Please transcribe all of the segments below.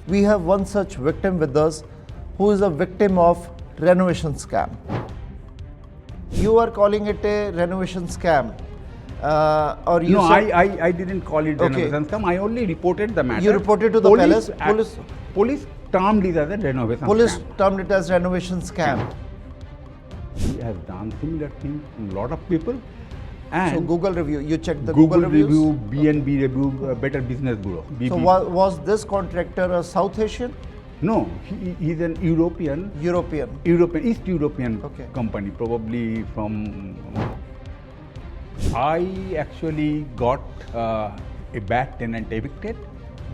We have one such victim with us who is a victim of renovation scam. You are calling it a renovation scam. Or you No, said, I didn't call it renovation scam. I only reported the matter. You reported to the palace? Police termed it as a renovation Police scam. termed it as renovation scam. He has done similar things to a lot of people. And So Google review, you checked the Google reviews? review, BNB review, Better Business Bureau. So was this contractor a South Asian? No, he's an European, East European Okay. company, probably from. I actually got a bad tenant evicted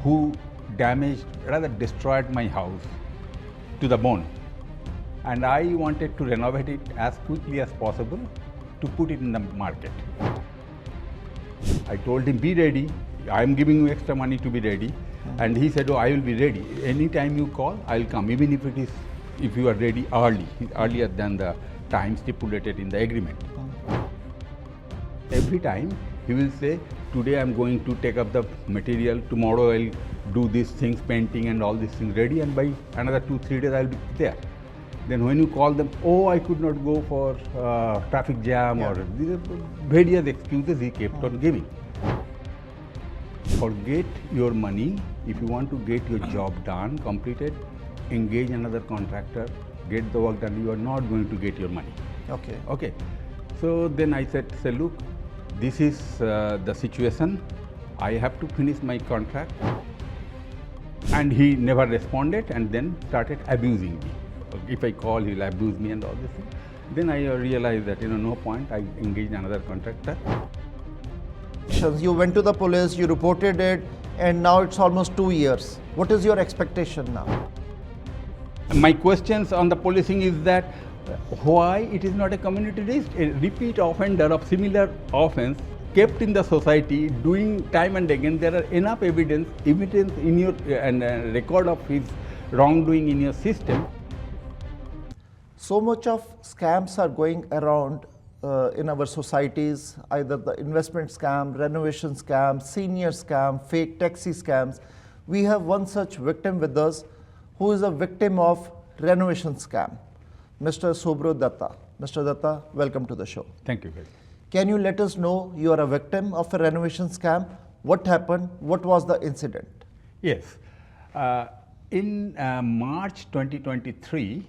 who damaged, rather destroyed my house to the bone. And I wanted to renovate it as quickly as possible to put it in the market. I told him, be ready. I'm giving you extra money to be ready. And he said, oh, I will be ready. Anytime you call, I'll come, even if you are ready earlier than the time stipulated in the agreement. Every time he will say, today I'm going to take up the material, tomorrow I'll do these things, painting and all these things ready, and by another 2-3 days I'll be there. Then when you call them, oh, I could not go for traffic jam, or these are various excuses he kept on giving. Forget your money. If you want to get your job done, completed, engage another contractor, get the work done. You are not going to get your money. Okay. So then I said, look, this is the situation. I have to finish my contract. And he never responded, and then started abusing me. If I call, he'll abuse me and all this thing. Then I realized that, no point. I engaged another contractor. You went to the police, you reported it, and now it's almost 2 years. What is your expectation now? My questions on the policing is that why it is not a community risk, a repeat offender of similar offense kept in the society doing time and again. There are enough evidence in your and record of his wrongdoing in your system. So much of scams are going around in our societies, either the investment scam, renovation scam, senior scam, fake taxi scams. We have one such victim with us who is a victim of renovation scam, Mr. Subro Datta. Mr. Datta, welcome to the show. Thank you very much. Can you let us know you are a victim of a renovation scam? What happened? What was the incident? Yes. In March 2023,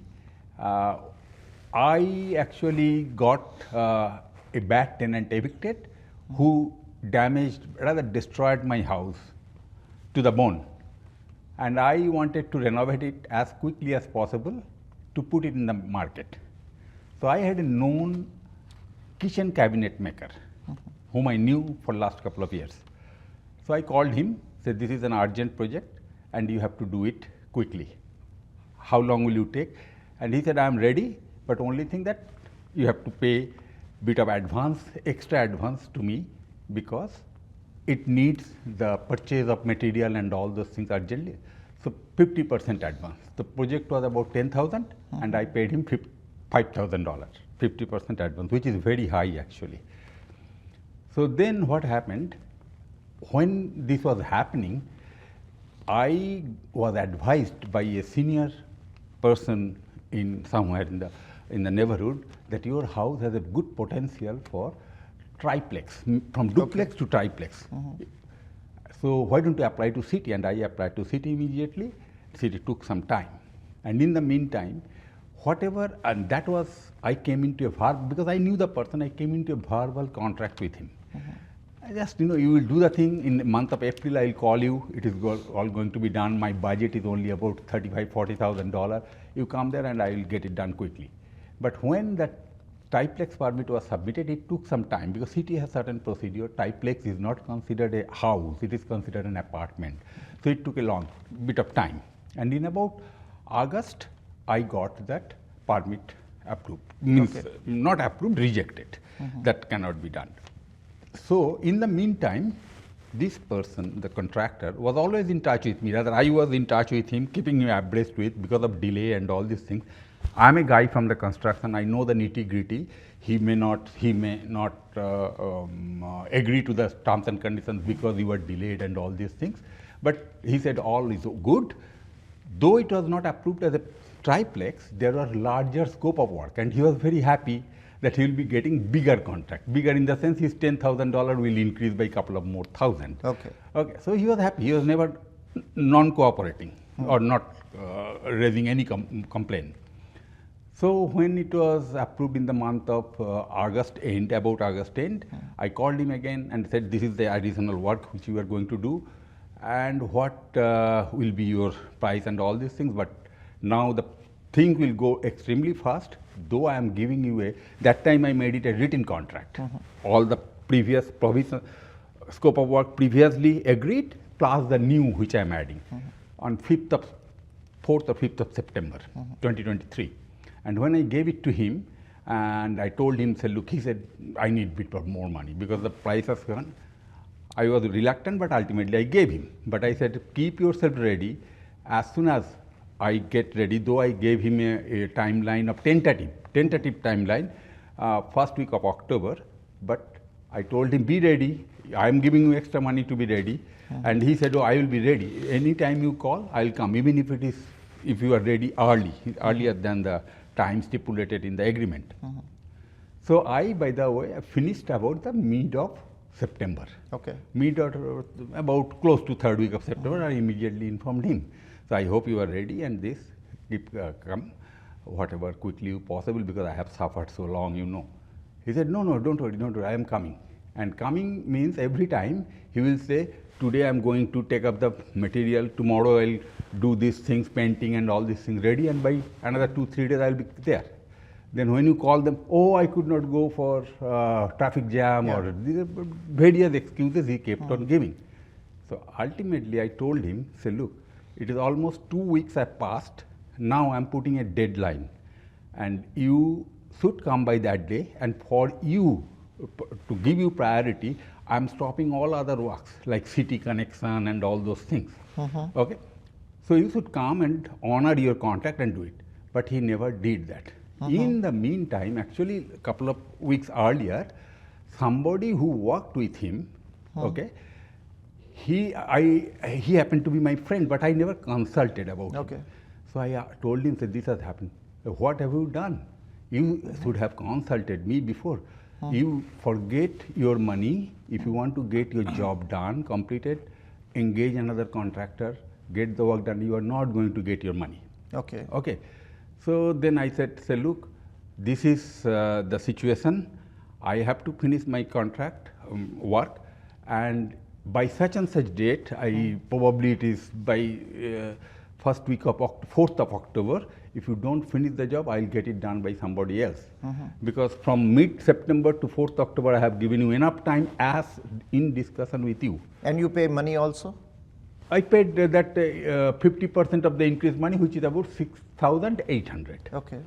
I actually got a bad tenant evicted who damaged, rather destroyed my house to the bone. And I wanted to renovate it as quickly as possible to put it in the market. So I had a known kitchen cabinet maker whom I knew for the last couple of years. So I called him, said, this is an urgent project and you have to do it quickly. How long will you take? And he said, I'm ready, but only thing that you have to pay bit of advance, extra advance to me, because it needs the purchase of material and all those things urgently. So 50% advance. The project was about 10,000 and I paid him $5,000, 50% advance, which is very high actually. So then what happened, when this was happening, I was advised by a senior person somewhere in the neighborhood that your house has a good potential for triplex, from duplex to triplex. So why don't you apply to city? And I applied to city immediately. City took some time. And in the meantime, whatever, and that was, I came into a verbal, because I knew the person, I came into a verbal contract with him. I just, you will do the thing in the month of April, I'll call you, it is all going to be done. My budget is only about $35,000-$40,000. You come there and I will get it done quickly. But when that triplex permit was submitted, it took some time because city has certain procedure. Triplex is not considered a house, it is considered an apartment. So it took a long bit of time. And in about August, I got that permit approved, means not approved, rejected. That cannot be done. So in the meantime, this person, the contractor, was always in touch with me. Rather, I was in touch with him, keeping him abreast with because of delay and all these things. I'm a guy from the construction. I know the nitty-gritty. He may not agree to the terms and conditions because you were delayed and all these things. But he said all is good. Though it was not approved as a triplex, there was larger scope of work, and he was very happy that he will be getting bigger contract. Bigger in the sense his $10,000 will increase by a couple of more thousand. Okay. Okay. So he was happy. He was never non-cooperating or not raising any complaint. So when it was approved in the month of August end, about August end, I called him again and said, this is the additional work which you are going to do, and what will be your price and all these things. But now the thing will go extremely fast, though I am giving you a, that time I made it a written contract. All the previous provision, scope of work previously agreed, plus the new which I am adding on 4th or 5th of September 2023. And when I gave it to him, and I told him, say, look, he said, I need bit of more money because the price has gone. I was reluctant, but ultimately I gave him. But I said, keep yourself ready. As soon as I get ready, though I gave him a timeline of tentative timeline, first week of October, but I told him, be ready. I am giving you extra money to be ready. And he said, oh, I will be ready. Anytime you call, I will come, even if it is, if you are ready earlier than the time stipulated in the agreement. So I, by the way, I finished about the mid of September. Okay. Mid or about close to 3rd week of September, I immediately informed him. So I hope you are ready, and this keep come whatever quickly possible, because I have suffered so long, you know. He said, no, don't worry, I am coming. And coming means every time he will say, today I am going to take up the material, tomorrow I will do these things, painting and all these things ready, and by another 2-3 days I will be there. Then when you call them, oh, I could not go for traffic jam, or various excuses he kept on giving. So ultimately I told him, say, look, it is almost 2 weeks have passed, now I am putting a deadline, and you should come by that day, and for you, to give you priority, I am stopping all other works like city connection and all those things. Okay, so you should come and honor your contract and do it. But he never did that. In the meantime, actually a couple of weeks earlier, somebody who worked with him, okay, he happened to be my friend, but I never consulted about him. So I told him, that this has happened. What have you done? You should have consulted me before. You forget your money. If you want to get your job done, completed, engage another contractor, get the work done, you are not going to get your money. Okay. Okay. So then I said, say, look, this is the situation. I have to finish my contract work, and by such and such date, probably it is by first week of 4th of October, if you don't finish the job, I'll get it done by somebody else. Because from mid-September to 4th October, I have given you enough time as in discussion with you. And you pay money also? I paid that 50% of the increased money, which is about 6,800. Okay.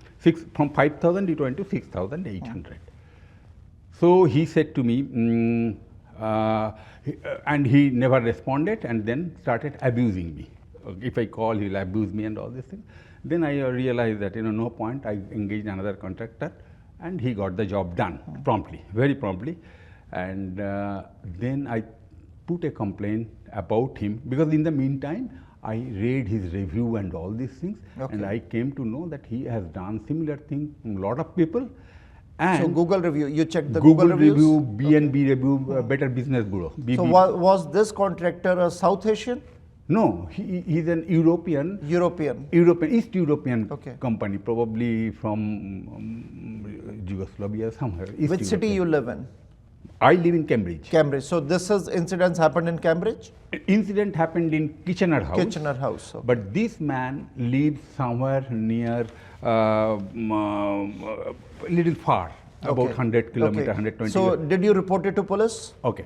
From 5,000 it went to 6,800. So he said to me, and he never responded, and then started abusing me. If I call, he'll abuse me and all these things. Then I realized that, no point. I engaged another contractor, and he got the job done promptly, very promptly. And then I put a complaint about him, because in the meantime, I read his review and all these things, and I came to know that he has done similar thing from a lot of people. And so Google review, you checked the Google reviews? review, BNB review, Better Business Bureau. So was this contractor a South Asian? No, he's an European, East European company, probably from Yugoslavia, somewhere. Which city you live in? I live in Cambridge. Cambridge. So this incidents happened in Cambridge? Incident happened in Kitchener House. Kitchener House. Okay. But this man lives somewhere near, little far, about 100 kilometers, 120. So did you report it to police? Okay.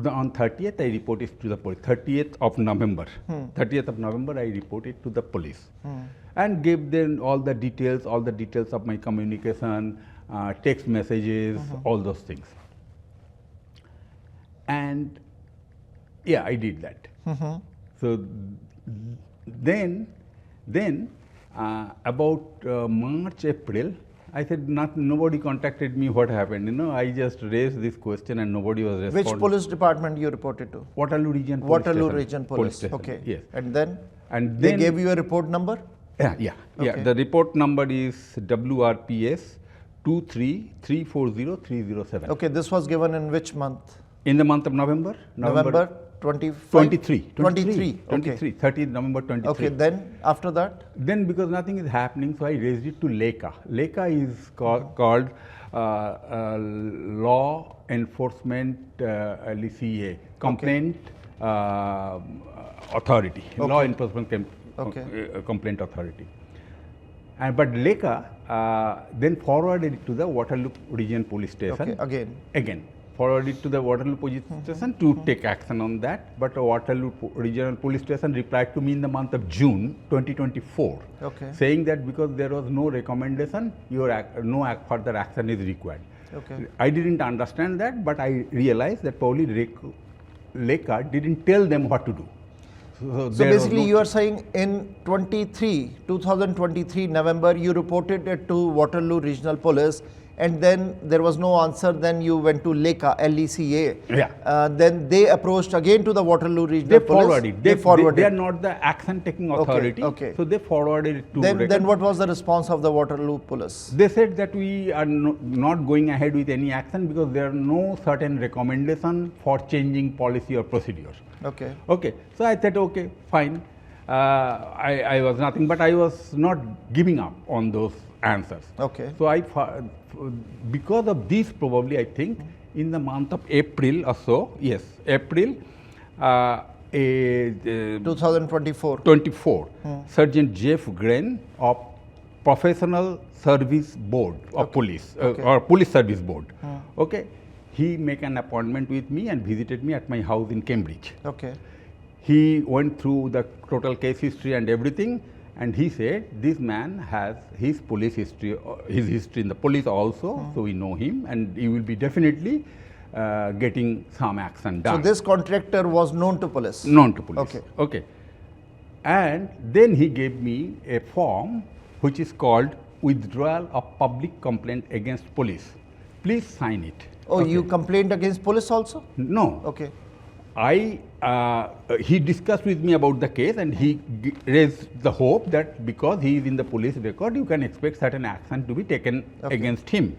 On 30th, I reported to the police. 30th of November. 30th of November, I reported to the police and gave them all the details of my communication, text messages, all those things. And yeah, I did that. So then about March, April, I said nobody contacted me. What happened? I just raised this question and nobody was responding. Which police department you reported to? Waterloo Region Police. Waterloo Region Police. Station. Okay. Yes. And then? And They then gave you a report number? yeah. Okay. The report number is WRPS 23340-307. Okay, this was given in which month? In the month of November? November 25? 23. 23. 23. 30th November 23. Okay, then after that? Then because nothing is happening, so I raised it to LECA. LECA is called Law Enforcement LECA, Complaint Authority, Law Enforcement Complaint Authority. But LECA then forwarded it to the Waterloo Region Police Station. Okay, Again, forwarded it to the Waterloo Police Station to take action on that. But the Waterloo Regional Police Station replied to me in the month of June 2024, saying that because there was no recommendation, no further action is required. I didn't understand that, but I realized that probably LECA didn't tell them what to do. So basically you are saying in 2023 November, you reported it to Waterloo Regional Police, and then there was no answer, then you went to LECA, L-E-C-A. Then they approached again to the Waterloo Regional Police. They forwarded. They are not the action taking authority, so they forwarded it to Then what was the response of the Waterloo Police? They said that we are not going ahead with any action because there are no certain recommendation for changing policy or procedure. Okay. So I said, okay, fine. I was nothing, but I was not giving up on those answers. So because of this, probably I think in the month of April or so, April 2024, Sergeant Jeff Grain of Professional Service Board of Police or Police Service Board. He made an appointment with me and visited me at my house in Cambridge. He went through the total case history and everything, and he said this man has his police history, his history in the police also, so we know him, and he will be definitely getting some action done. So this contractor was known to police? Known to police. Okay. And then he gave me a form which is called Withdrawal of Public Complaint Against Police. Please sign it. Oh, you complained against police also? No. He discussed with me about the case, and he raised the hope that because he is in the police record, you can expect certain action to be taken against him.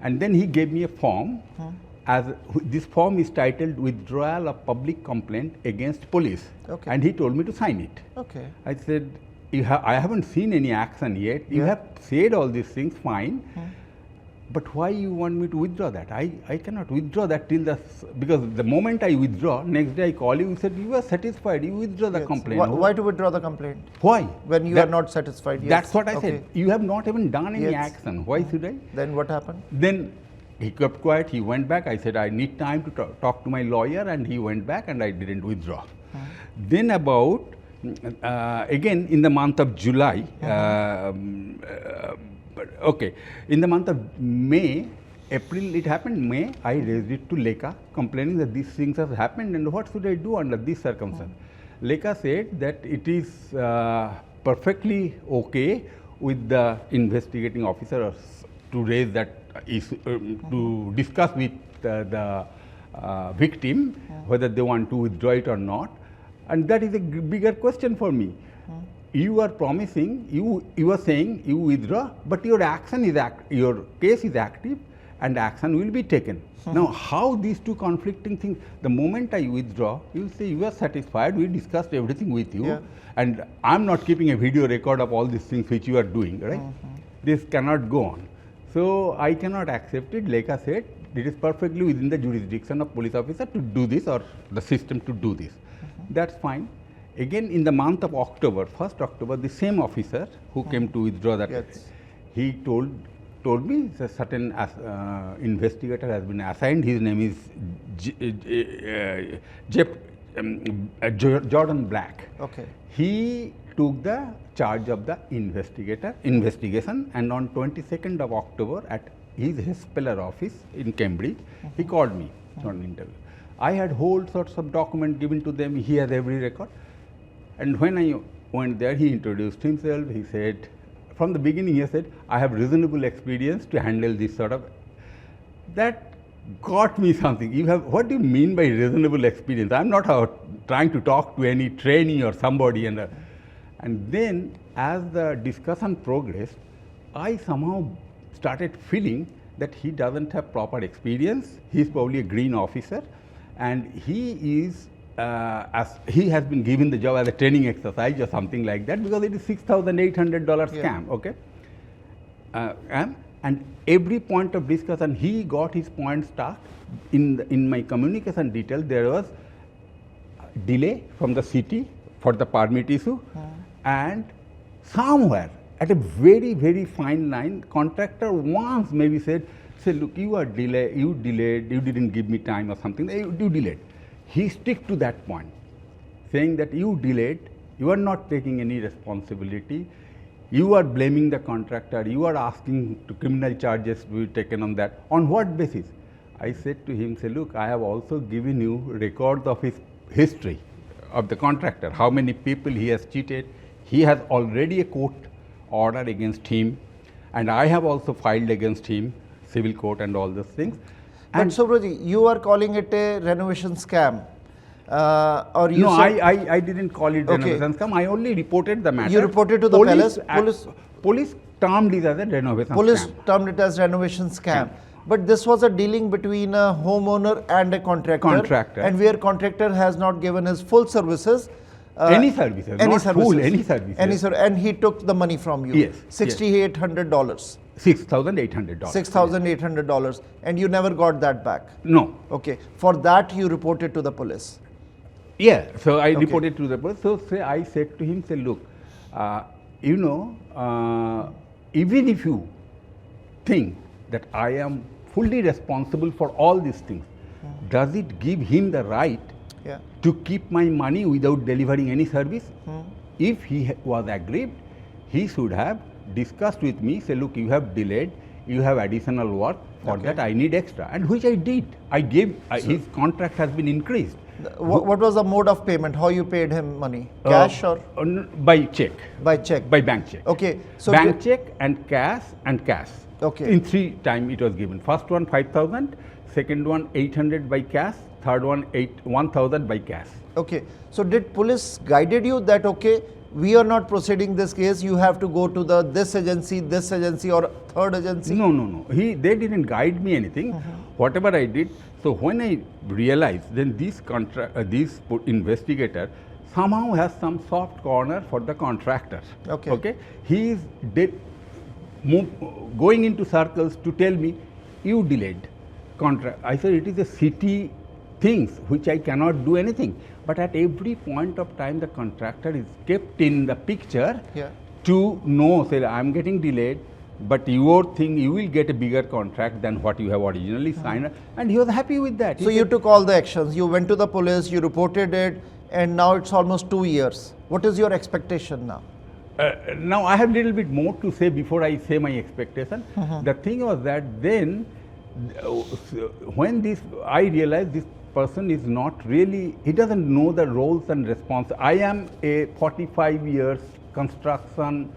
And then he gave me a form. This form is titled Withdrawal of Public Complaint Against Police, and he told me to sign it. I said, I haven't seen any action yet. You have said all these things, fine. But why you want me to withdraw that? I cannot withdraw that because the moment I withdraw, next day I call you, said you are satisfied, you withdraw the complaint. Why to withdraw the complaint? Why? When you are not satisfied. That's what I said. You have not even done any action. Why should I? Then what happened? Then he kept quiet, he went back. I said I need time to talk to my lawyer, and he went back, and I didn't withdraw. Then about, again in the month of July, in the month of May, April it happened, May I raised it to LECA complaining that these things have happened and what should I do under this circumstance. LECA said that it is perfectly okay with the investigating officer to raise that issue, to discuss with the victim whether they want to withdraw it or not, and that is a bigger question for me. You are promising, you are saying you withdraw, but your action is your case is active and action will be taken. Now, how these two conflicting things? The moment I withdraw, you will say you are satisfied. We discussed everything with you, and I am not keeping a video record of all these things which you are doing. Right? This cannot go on. So I cannot accept it. LECA said it is perfectly within the jurisdiction of police officer to do this or the system to do this. That's fine. Again, in the month of October, 1st October, the same officer who came to withdraw that, he told me a certain investigator has been assigned. His name is Jordan Black. He took the charge of the investigation, and on 22nd of October at his Speller office in Cambridge, he called me for an interview. I had whole sorts of documents given to them. He has every record. And when I went there, he introduced himself. He said, from the beginning, he said, I have reasonable experience to handle this sort of. That got me something. You have, what do you mean by reasonable experience? I'm not trying to talk to any trainee or somebody. And then as the discussion progressed, I somehow started feeling that he doesn't have proper experience. He's probably a green officer, and he is, as he has been given the job as a training exercise or something like that, because it is $6,800 scam, okay? And every point of discussion, he got his point stuck. In my communication detail, there was delay from the city for the permit issue, and somewhere at a very, very fine line, contractor once maybe said, look, you delayed, you didn't give me time or something, you delayed. He stick to that point, saying that you delayed, you are not taking any responsibility, you are blaming the contractor, you are asking to criminal charges to be taken on that. On what basis? I said to him, look, I have also given you records of his history of the contractor, how many people he has cheated. He has already a court order against him, and I have also filed against him, civil court and all those things. But Subroji, you are calling it a renovation scam, or you no, said I didn't call it renovation scam. I only reported the matter. You reported to the police termed it as a renovation scam. Termed it as renovation scam. But this was a dealing between a homeowner and a contractor. And where contractor has not given his full services. Any services, any services. And he took the money from you. Yes. $6,800. $6,800. $6,800. And you never got that back? No. Okay. For that you reported to the police? Yeah. So I reported to the police. So I said to him, look, even if you think that I am fully responsible for all these things, does it give him the right to keep my money without delivering any service? If he was aggrieved, he should have discussed with me, say, look, you have delayed, you have additional work, for that I need extra, and which I did. I gave, his contract has been increased. What was the mode of payment? How you paid him money? Cash or? By check. By check. By bank check. Okay. So bank check and cash and cash. Okay. In 3 times it was given. First one 5,000, second one 800 by cash, third one 1,000 by cash. Okay. So did police guided you that, okay, we are not proceeding this case, you have to go to this agency or third agency? No. They didn't guide me anything. Whatever I did, so when I realized, then this investigator somehow has some soft corner for the contractor. Okay. He is going into circles to tell me, you delayed contract. I said, it is a city things which I cannot do anything. But at every point of time, the contractor is kept in the picture to know, say, I am getting delayed, but your thing, you will get a bigger contract than what you have originally signed. And he was happy with that. So you took all the actions, you went to the police, you reported it, and now it's almost 2 years. What is your expectation now? Now I have a little bit more to say before I say my expectation. The thing was that then, when I realized this person is not really, he doesn't know the roles and responsibilities. I am a 45 years construction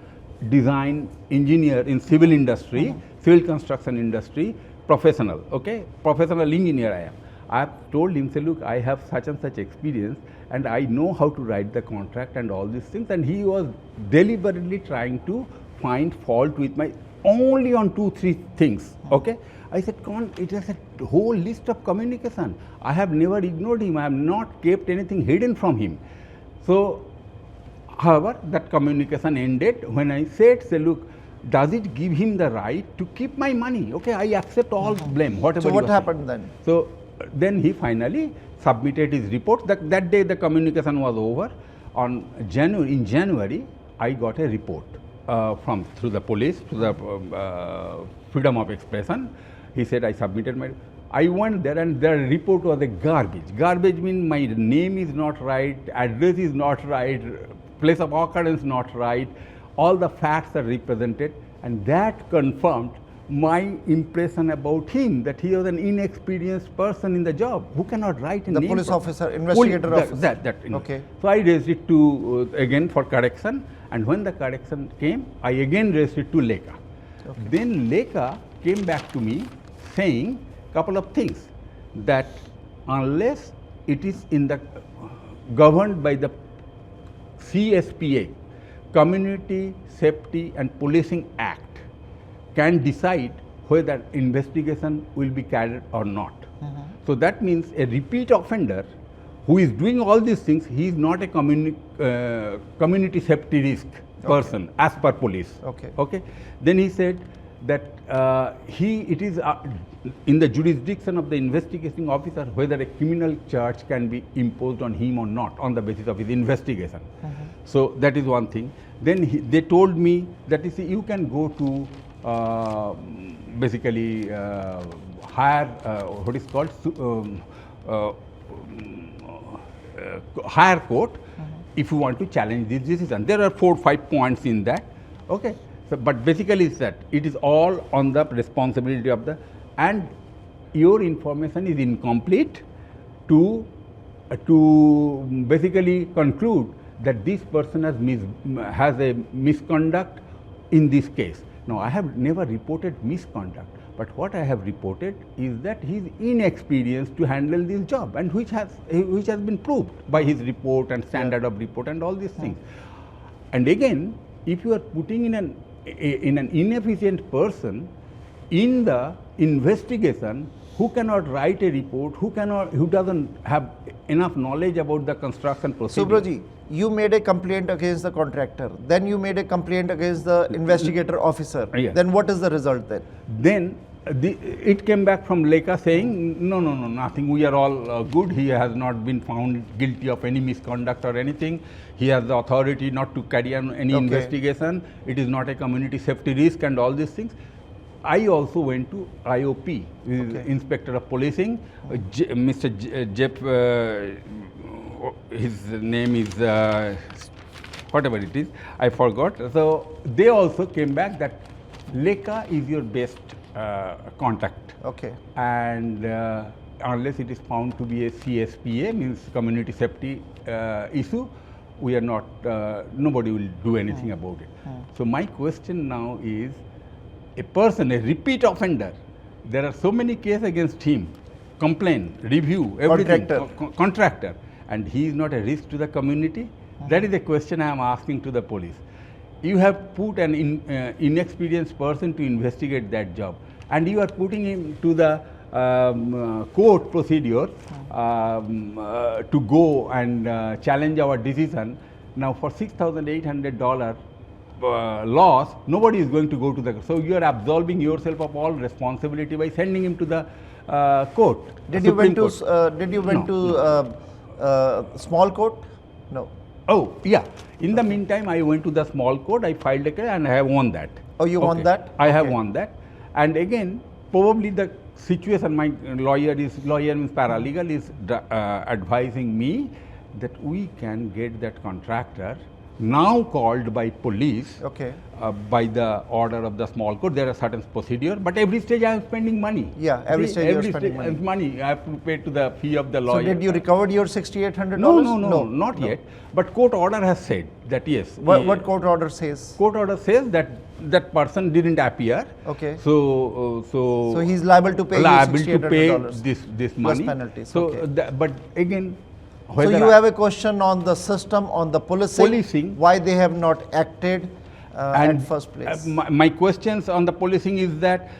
design engineer in civil industry, civil construction industry, professional, professional engineer I am. I have told him, say, look, I have such and such experience and I know how to write the contract and all these things, and he was deliberately trying to find fault with my, only on 2-3 things, I said, it is a whole list of communication. I have never ignored him. I have not kept anything hidden from him. So, however, that communication ended when I said, say, look, does it give him the right to keep my money? I accept all blame, whatever. So what happened then? So then he finally submitted his report. That day the communication was over. In January, I got a report through the police, through the freedom of expression. He said, I submitted my, I went there and their report was a garbage. Garbage means my name is not right, address is not right, place of occurrence not right, all the facts are represented, and that confirmed my impression about him, that he was an inexperienced person in the job who cannot write a name. The police officer, investigator officer. So I raised it to, again for correction, and when the correction came, I again raised it to Leka. Then Leka came back to me saying couple of things, that unless it is in the governed by the CSPA, Community Safety and Policing Act, can decide whether investigation will be carried or not. So that means a repeat offender who is doing all these things, he is not a community safety risk person as per police. Okay. Then he said that it is in the jurisdiction of the investigating officer whether a criminal charge can be imposed on him or not on the basis of his investigation. So that is one thing. Then they told me that you can go to basically higher what is called higher court if you want to challenge this decision. There are 4 or 5 points in that. Okay. So, but basically is that it is all on the responsibility of the, and your information is incomplete to basically conclude that this person has a misconduct in this case. Now, I have never reported misconduct, but what I have reported is that he is inexperienced to handle this job, and which has been proved by his report and standard of report and all these things. And again, if you are putting in an inefficient person in the investigation, who cannot write a report, who doesn't have enough knowledge about the construction procedure. Subroji, you made a complaint against the contractor, then you made a complaint against the investigator officer. Yes. Then what is the result then? Then it came back from Lekha saying, no, nothing, we are all good, he has not been found guilty of any misconduct or anything, he has the authority not to carry on any investigation, it is not a community safety risk and all these things. I also went to IOP, Inspector of Policing, Mr. Jeff, his name is whatever it is, I forgot. So they also came back that Lekha is your best contact. Okay. And unless it is found to be a CSPA, means community safety issue, we are not, nobody will do anything about it. So my question now is, a person, a repeat offender, there are so many cases against him, complaint, review, everything, contractor, and he is not a risk to the community? That is the question I am asking to the police. You have put an inexperienced person to investigate that job, and you are putting him to the court procedure to go and challenge our decision. Now for $6,800 loss, nobody is going to go to the, so you are absolving yourself of all responsibility by sending him to the court. Did you went to small court? No. Oh yeah. In the meantime, I went to the small court. I filed a case and I have won that. Oh, you won that? I have won that. And again, probably the situation, my lawyer means paralegal is advising me that we can get that contractor now called by police by the order of the small court. There are certain procedure, but every stage I am spending money. Yeah, every stage you are spending money. I have to pay to the fee of the lawyer. So did you recover your $6,800? No, not yet. But court order has said that yes. What court order says? Court order says that that person didn't appear. Okay. So he is liable to pay this money. Plus penalties. So but again, so you have a question on the system, on the policing, why they have not acted at first place. My questions on the policing is that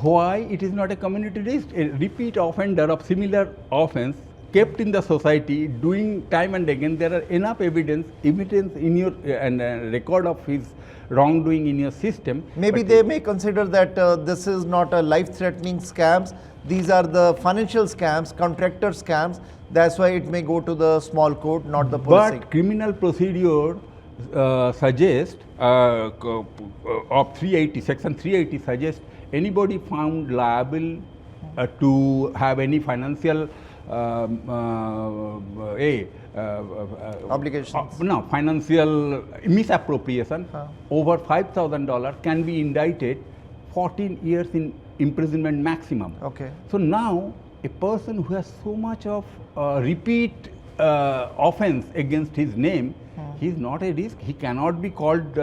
why it is not a community risk. A repeat offender of similar offense kept in the society doing time and again, there are enough evidence in your and record of his wrongdoing in your system. Maybe they may consider that this is not a life-threatening scams. These are the financial scams, contractor scams. That's why it may go to the small court, not the policing. But criminal procedure suggests of 380, section 380 suggests anybody found liable to have any financial obligations. No, financial misappropriation over $5,000 can be indicted 14 years in imprisonment maximum. Okay. So now a person who has so much of repeat offense against his name, He is not a risk. He cannot be called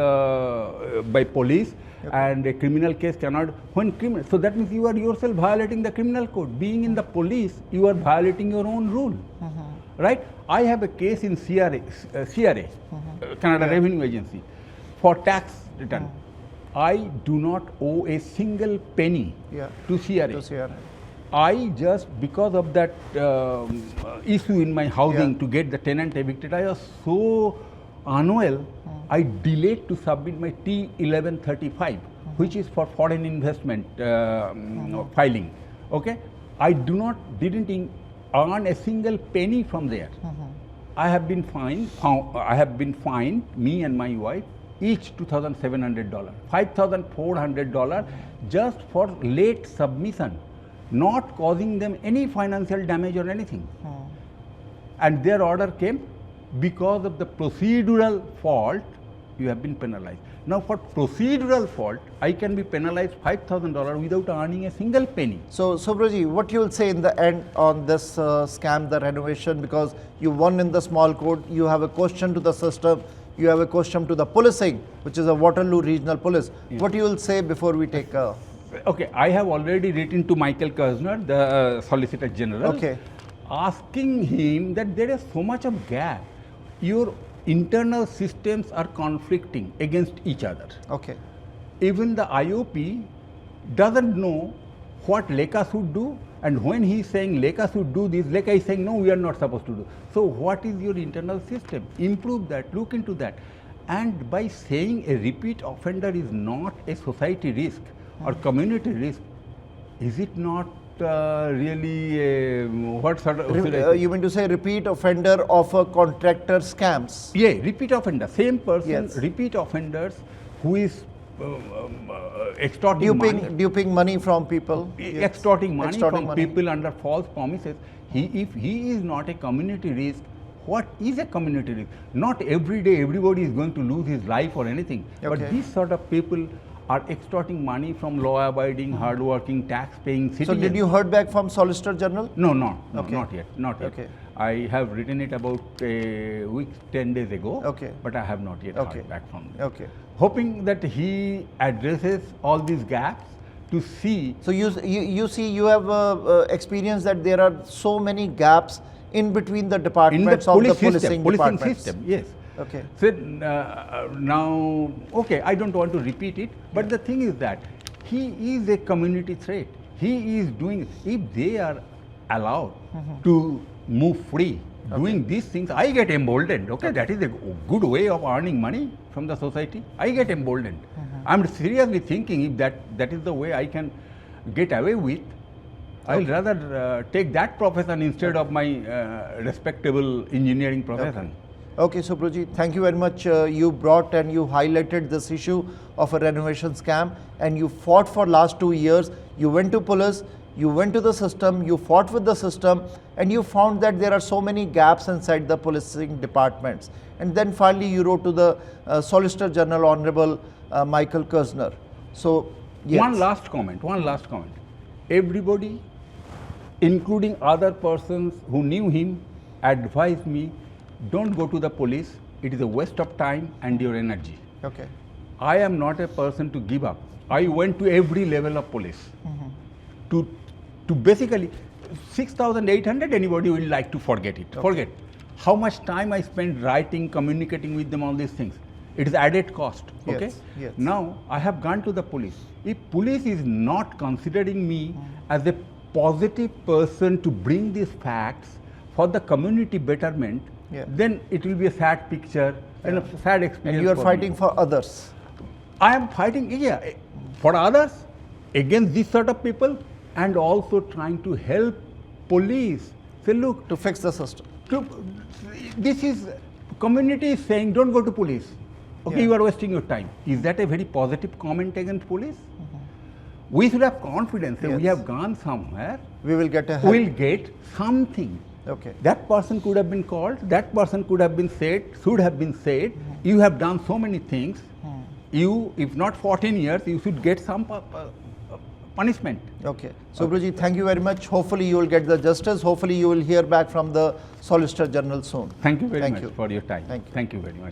by police, and a criminal case cannot. So that means you are yourself violating the criminal code. Being in the police, you are violating your own rule, right? I have a case in CRA, Canada Revenue Agency, for tax return. I do not owe a single penny to CRA. I just, because of that issue in my housing to get the tenant evicted, I was so unwell, I delayed to submit my T1135, which is for foreign investment filing. Okay, I didn't earn a single penny from there. I have been fined, me and my wife, each $2,700, $5,400 just for late submission, not causing them any financial damage or anything. And their order came, because of the procedural fault, you have been penalized. Now for procedural fault, I can be penalized $5,000 without earning a single penny. So Subraji, what you will say in the end on this scam, the renovation, because you won in the small court, you have a question to the system, you have a question to the policing, which is a Waterloo Regional Police. What you will say before we take Okay, I have already written to Michael Kerzner, the Solicitor General, asking him that there is so much of gap. Your internal systems are conflicting against each other. Even the IOP doesn't know what LECA should do, and when he is saying LECA should do this, LECA is saying no, we are not supposed to do. So what is your internal system? Improve that, look into that. And by saying a repeat offender is not a society risk or community risk, is it not really what sort of... you mean to say repeat offender of a contractor scams? Yeah, repeat offender, same person, repeat offenders who is extorting money. Duping money from people. Extorting money from people under false promises. If he is not a community risk, what is a community risk? Not every day everybody is going to lose his life or anything. But these sort of people are extorting money from law-abiding, hard-working, tax-paying citizens. So did you heard back from Solicitor General? No, not yet. I have written it about a week, 10 days ago, but I have not yet heard back from him. Hoping that he addresses all these gaps to see. So you see, you have experienced that there are so many gaps in between the departments of the policing system, yes. So now, I don't want to repeat it, but the thing is that he is a community threat. He is doing, if they are allowed to move free, doing these things, I get emboldened. That is a good way of earning money from the society. I get emboldened. I'm seriously thinking if that is the way I can get away with, I'll rather take that profession instead of my respectable engineering profession. Okay, Subraji, thank you very much. You brought and you highlighted this issue of a renovation scam, and you fought for last 2 years. You went to police, you went to the system, you fought with the system, and you found that there are so many gaps inside the policing departments. And then finally you wrote to the Solicitor General, Honorable Michael Kerzner. So, yes. One last comment. Everybody, including other persons who knew him, advised me, don't go to the police, it is a waste of time and your energy. I am not a person to give up. I went to every level of police to basically 6,800, anybody will like to forget it. Forget how much time I spent writing, communicating with them, all these things. It is added cost. Now I have gone to the police. If police is not considering me as a positive person to bring these facts for the community betterment, then it will be a sad picture and a sad experience. And you are fighting for others. I am fighting, for others, against this sort of people, and also trying to help police. Say, look, to fix the system. This is, community is saying, don't go to police. You are wasting your time. Is that a very positive comment against police? We should have confidence that we have gone somewhere. We will get we will get something. That person could have been called, that person could have been said, should have been said. You have done so many things. You, if not 14 years, you should get some punishment. Okay. Subruji, thank you very much. Hopefully you will get the justice. Hopefully you will hear back from the Solicitor General soon. Thank you very Thank much you. for your time. Thank you. Thank you very much.